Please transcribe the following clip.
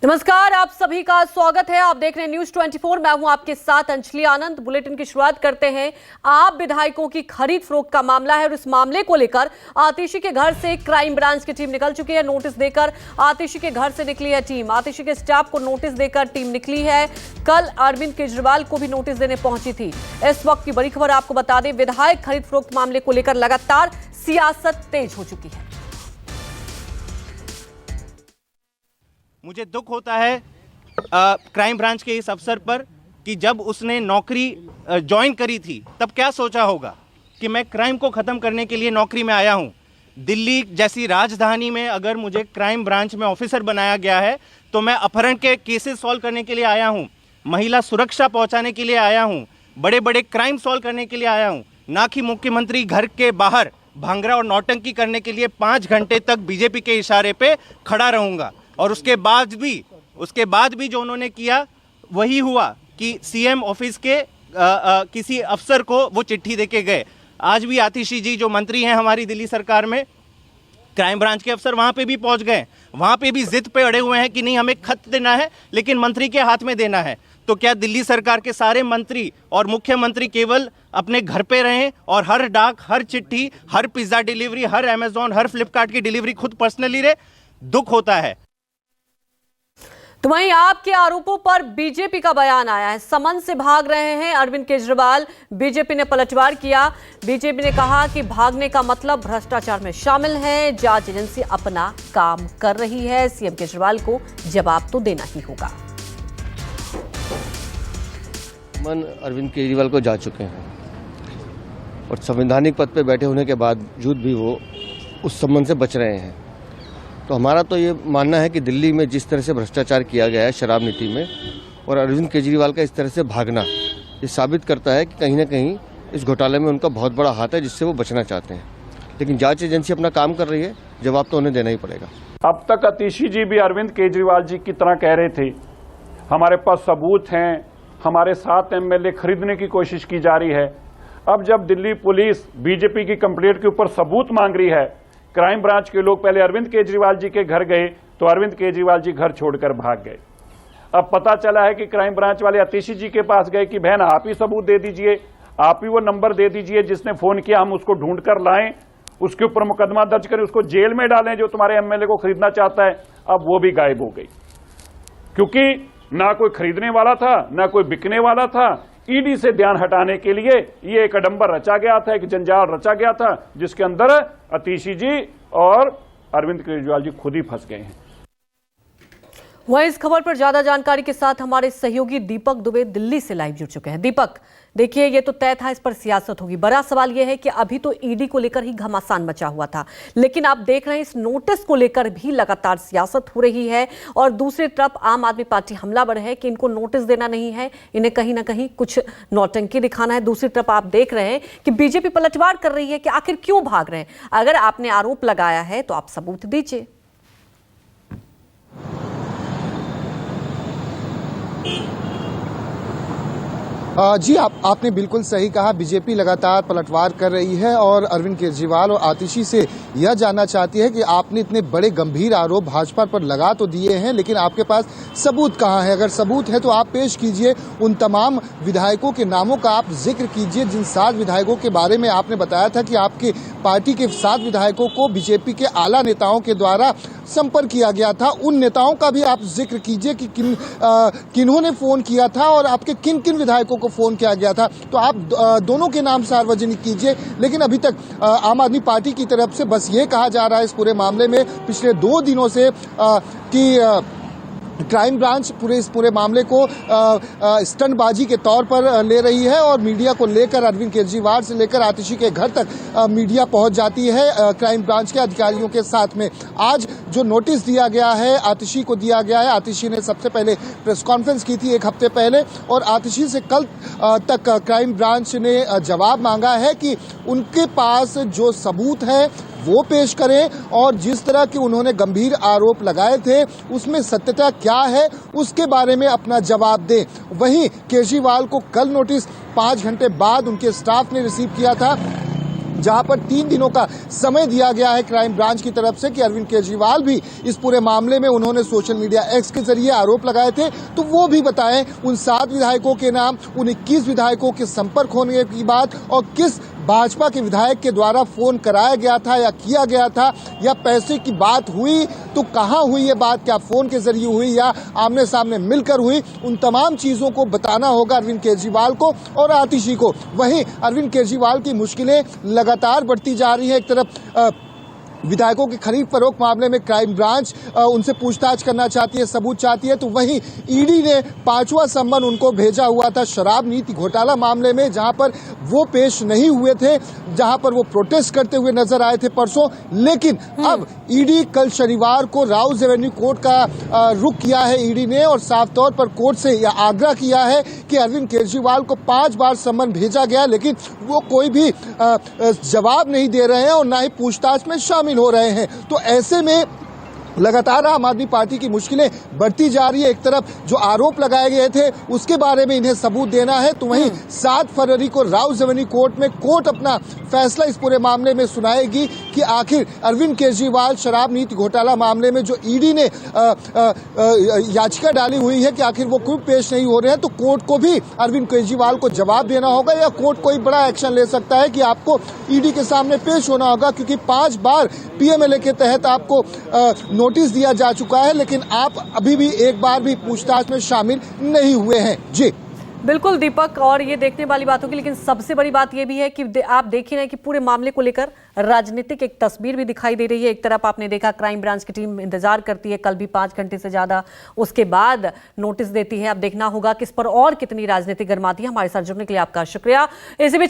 नमस्कार, आप सभी का स्वागत है। आप देख रहे हैं न्यूज 24। मैं हूं आपके साथ अंजलि आनंद। बुलेटिन की शुरुआत करते हैं। आप विधायकों की खरीद फरोख्त का मामला है और इस मामले को लेकर आतिशी के घर से क्राइम ब्रांच की टीम निकल चुकी है। नोटिस देकर आतिशी के घर से निकली है टीम। आतिशी के स्टाफ को नोटिस देकर टीम निकली है। कल अरविंद केजरीवाल को भी नोटिस देने पहुंची थी। इस वक्त की बड़ी खबर आपको बता दें, विधायक खरीद फरोख्त मामले को लेकर लगातार सियासत तेज हो चुकी है। मुझे दुख होता है क्राइम ब्रांच के इस अफसर पर कि जब उसने नौकरी ज्वाइन करी थी तब क्या सोचा होगा कि मैं क्राइम को ख़त्म करने के लिए नौकरी में आया हूं। दिल्ली जैसी राजधानी में अगर मुझे क्राइम ब्रांच में ऑफिसर बनाया गया है तो मैं अपहरण के केसेस सॉल्व करने के लिए आया हूं, महिला सुरक्षा पहुंचाने के लिए आया हूं, बड़े बड़े क्राइम सॉल्व करने के लिए आया हूं, ना कि मुख्यमंत्री घर के बाहर भांगड़ा और नौटंकी करने के लिए 5 घंटे तक बीजेपी के इशारे पे खड़ा रहूँगा। और उसके बाद भी जो उन्होंने किया वही हुआ कि सीएम ऑफिस के किसी अफसर को वो चिट्ठी देके गए। आज भी आतिशी जी जो मंत्री हैं हमारी दिल्ली सरकार में, क्राइम ब्रांच के अफसर वहाँ पे भी पहुँच गए। वहाँ पे भी जिद पे अड़े हुए हैं कि नहीं, हमें खत देना है लेकिन मंत्री के हाथ में देना है। तो क्या दिल्ली सरकार के सारे मंत्री और मुख्यमंत्री केवल अपने घर पे रहें और हर डाक, हर चिट्ठी, हर पिज्ज़ा डिलीवरी, हर अमेजोन, हर फ्लिपकार्ट की डिलीवरी खुद पर्सनली रहे? दुख होता है। तो वहीं आपके आरोपों पर बीजेपी का बयान आया है। समन से भाग रहे हैं अरविंद केजरीवाल। बीजेपी ने पलटवार किया। बीजेपी ने कहा कि भागने का मतलब भ्रष्टाचार में शामिल है। जांच एजेंसी अपना काम कर रही है। सीएम केजरीवाल को जवाब तो देना ही होगा। समन अरविंद केजरीवाल को जा चुके हैं और संवैधानिक पद पर बैठे होने के बावजूद भी वो उस समन से बच रहे हैं। तो हमारा तो ये मानना है कि दिल्ली में जिस तरह से भ्रष्टाचार किया गया है शराब नीति में, और अरविंद केजरीवाल का इस तरह से भागना, ये साबित करता है कि कहीं ना कहीं इस घोटाले में उनका बहुत बड़ा हाथ है जिससे वो बचना चाहते हैं। लेकिन जांच एजेंसी अपना काम कर रही है, जवाब तो उन्हें देना ही पड़ेगा। अब तक आतिशी जी भी अरविंद केजरीवाल जी की तरह कह रहे थे हमारे पास सबूत हैं, हमारे 7 एमएलए खरीदने की कोशिश की जा रही है। अब जब दिल्ली पुलिस बीजेपी की कंप्लेंट के ऊपर सबूत मांग रही है, क्राइम ब्रांच के लोग पहले अरविंद केजरीवाल जी के घर गए तो अरविंद केजरीवाल जी घर छोड़कर भाग गए। अब पता चला है कि क्राइम ब्रांच वाले आतिशी जी के पास गए कि बहन आप ही सबूत दे दीजिए, आप ही वो नंबर दे दीजिए जिसने फोन किया, हम उसको ढूंढ कर लाएं, उसके ऊपर मुकदमा दर्ज करें, उसको जेल में डालें जो तुम्हारे एमएलए को खरीदना चाहता है। अब वो भी गायब हो गई, क्योंकि ना कोई खरीदने वाला था ना कोई बिकने वाला था। ईडी से ध्यान हटाने के लिए ये एक अडंबर रचा गया था, एक जंजाल रचा गया था जिसके अंदर आतिशी जी और अरविंद केजरीवाल जी खुद ही फंस गए हैं। वहीं इस खबर पर ज्यादा जानकारी के साथ हमारे सहयोगी दीपक दुबे दिल्ली से लाइव जुड़ चुके हैं। दीपक, देखिए ये तो तय था इस पर सियासत होगी। बड़ा सवाल यह है कि अभी तो ईडी को लेकर ही घमासान मचा हुआ था, लेकिन आप देख रहे हैं इस नोटिस को लेकर भी लगातार सियासत हो रही है। और दूसरी तरफ आम आदमी पार्टी हमलावर है कि इनको नोटिस देना नहीं है, इन्हें कहीं ना कहीं कुछ नौटंकी दिखाना है। दूसरी तरफ आप देख रहे हैं कि बीजेपी पलटवार कर रही है कि आखिर क्यों भाग रहे हैं। अगर आपने आरोप लगाया है तो आप सबूत दीजिए। जी, आपने बिल्कुल सही कहा। बीजेपी लगातार पलटवार कर रही है और अरविंद केजरीवाल और आतिशी से यह जानना चाहती है कि आपने इतने बड़े गंभीर आरोप भाजपा पर लगा तो दिए हैं, लेकिन आपके पास सबूत कहाँ है? अगर सबूत है तो आप पेश कीजिए। उन तमाम विधायकों के नामों का आप जिक्र कीजिए जिन 7 विधायकों के बारे में आपने बताया था कि आपके पार्टी के 7 विधायकों को बीजेपी के आला नेताओं के द्वारा संपर्क किया गया था। उन नेताओं का भी आप जिक्र कीजिए कि किन्होंने फोन किया था और आपके किन किन विधायकों को फोन किया गया था। तो आप दोनों के नाम सार्वजनिक कीजिए। लेकिन अभी तक आम आदमी पार्टी की तरफ से बस ये कहा जा रहा है इस पूरे मामले में पिछले 2 दिनों से कि क्राइम ब्रांच इस पूरे मामले को स्टंटबाजी के तौर पर ले रही है और मीडिया को लेकर अरविंद केजरीवाल से लेकर आतिशी के घर तक मीडिया पहुंच जाती है क्राइम ब्रांच के अधिकारियों के साथ में। आज जो नोटिस दिया गया है आतिशी को दिया गया है, आतिशी ने सबसे पहले प्रेस कॉन्फ्रेंस की थी 1 हफ्ते पहले और आतिशी से कल तक क्राइम ब्रांच ने जवाब मांगा है कि उनके पास जो सबूत है वो पेश करें और जिस तरह के उन्होंने गंभीर आरोप लगाए थे उसमें सत्यता क्या है उसके बारे में अपना जवाब दें। वहीं केजरीवाल को कल नोटिस 5 घंटे बाद उनके स्टाफ ने रिसीव किया था जहां पर 3 दिनों का समय दिया गया है क्राइम ब्रांच की तरफ से कि अरविंद केजरीवाल भी इस पूरे मामले में उन्होंने सोशल मीडिया एक्स के जरिए आरोप लगाए थे, तो वो भी बताएं उन 7 विधायकों के नाम, उन 21 विधायकों के संपर्क होने की बात और किस भाजपा के विधायक के द्वारा फोन कराया गया था या किया गया था, या पैसे की बात हुई तो कहां हुई ये बात, क्या फोन के जरिए हुई या आमने सामने मिलकर हुई, उन तमाम चीजों को बताना होगा अरविंद केजरीवाल को और आतिशी को। वहीं अरविंद केजरीवाल की मुश्किलें लगातार बढ़ती जा रही है। एक तरफ विधायकों के खरीद फरोख्त मामले में क्राइम ब्रांच उनसे पूछताछ करना चाहती है, सबूत चाहती है, तो वहीं ईडी ने 5वां सम्मन उनको भेजा हुआ था शराब नीति घोटाला मामले में, जहां पर वो पेश नहीं हुए थे, जहां पर वो प्रोटेस्ट करते हुए नजर आए थे परसों। लेकिन अब ईडी कल शनिवार को राउज एवेन्यू कोर्ट का रुख किया है ईडी ने और साफ तौर पर कोर्ट से यह आग्रह किया है कि अरविंद केजरीवाल को 5 बार सम्मन भेजा गया, लेकिन वो कोई भी जवाब नहीं दे रहे हैं और ना ही पूछताछ में शामिल हो रहे हैं। तो ऐसे में लगातार आम आदमी पार्टी की मुश्किलें बढ़ती जा रही है। एक तरफ जो आरोप लगाए गए थे उसके बारे में इन्हें सबूत देना है, तो वहीं 7 फरवरी को राउज एवेन्यू कोर्ट में कोर्ट अपना फैसला इस पूरे मामले में सुनाएगी कि आखिर अरविंद केजरीवाल शराब नीति घोटाला मामले में जो ईडी ने याचिका डाली हुई है कि आखिर वो क्यों पेश नहीं हो रहे हैं, तो कोर्ट को भी अरविंद केजरीवाल को जवाब देना होगा या कोर्ट कोई बड़ा एक्शन ले सकता है कि आपको ईडी के सामने पेश होना होगा, क्योंकि 5 बार पीएमएलए के तहत आपको नोटिस दिया जा चुका है, लेकिन आप अभी भी एक बार भी पूछताछ में शामिल नहीं हुए हैं। जी बिल्कुल दीपक, और ये देखने वाली बात होगी, लेकिन सबसे बड़ी बात ये भी है कि आप देख ही रहे हैं कि पूरे मामले को लेकर राजनीतिक एक तस्वीर भी दिखाई दे रही है। एक तरफ आपने देखा क्राइम ब्रांच की टीम इंतजार करती है, कल भी 5 घंटे से ज्यादा, उसके बाद नोटिस देती है। अब देखना होगा कि इस पर और कितनी राजनीति गर्माती है। हमारे साथ जुड़ने के लिए आपका शुक्रिया। इसी बीच